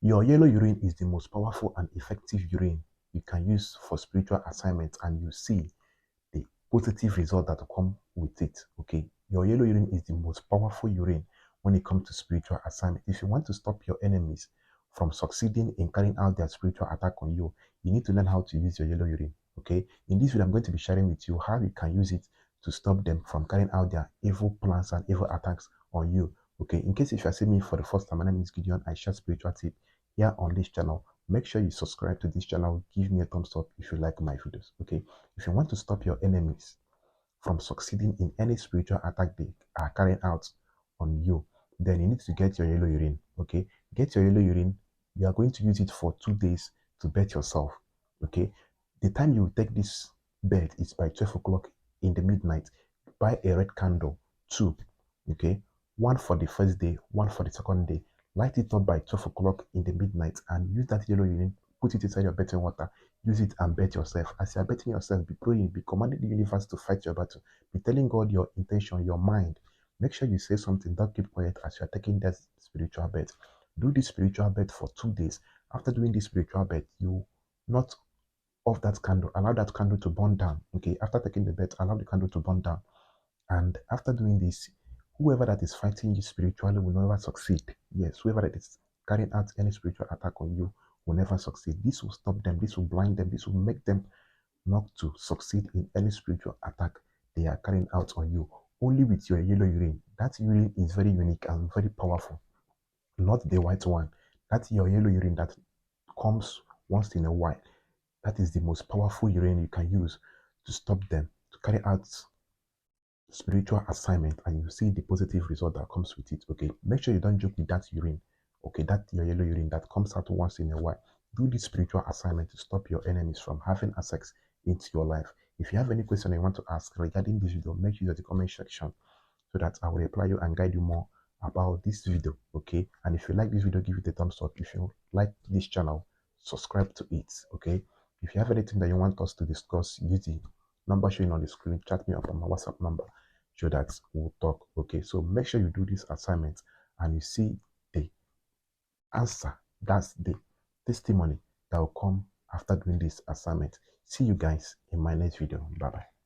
Your yellow urine is the most powerful and effective urine you can use for spiritual assignments, and you see the positive result that will come with it. Okay, your yellow urine is the most powerful urine when it comes to spiritual assignment. If you want to stop your enemies from succeeding in carrying out their spiritual attack on you, you need to learn how to use your yellow urine. Okay, in this video I'm going to be sharing with you how you can use it to stop them from carrying out their evil plans and evil attacks on you. Okay, in case if you are seeing me for the first time, my name is Gideon. I share spiritual tip here on this channel. Make sure you subscribe to this channel. Give me a thumbs up if you like my videos. Okay, if you want to stop your enemies from succeeding in any spiritual attack they are carrying out on you, then you need to get your yellow urine. Okay, get your yellow urine. You are going to use it for 2 days to bet yourself. Okay, the time you take this bet is by 12 o'clock in the midnight. Buy a red candle, two. Okay, one for the first day, one for the second day. Light it up by 12 o'clock in the midnight and use that yellow urine. Put it inside your betting water. Use it and bet yourself. As you are betting yourself, be praying, be commanding the universe to fight your battle. Be telling God your intention, your mind. Make sure you say something. Don't keep quiet as you are taking that spiritual bet. Do this spiritual bet for 2 days. After doing this spiritual bet, you not off that candle. Allow that candle to burn down. Okay. After taking the bet, allow the candle to burn down. And after doing this, whoever that is fighting you spiritually will never succeed. Yes, whoever that is carrying out any spiritual attack on you will never succeed. This will stop them. This will blind them. This will make them not to succeed in any spiritual attack they are carrying out on you. Only with your yellow urine. That urine is very unique and very powerful, not the white one. That's your yellow urine that comes once in a while. That is the most powerful urine you can use to stop them to carry out spiritual assignment, and you see the positive result that comes with it. Okay, make sure you don't joke with that urine. Okay, that your yellow urine that comes out once in a while. Do this spiritual assignment to stop your enemies from having access into your life. If you have any question you want to ask regarding this video, make sure you use the comment section so that I will reply you and guide you more about this video. Okay, and if you like this video, give it a thumbs up. If you like this channel, subscribe to it. Okay, if you have anything that you want us to discuss, use the number showing on the screen. Chat me up on my WhatsApp number so that we'll talk. Okay, so make sure you do this assignment and you see the answer. That's the testimony that will come after doing this assignment. See you guys in my next video. Bye bye.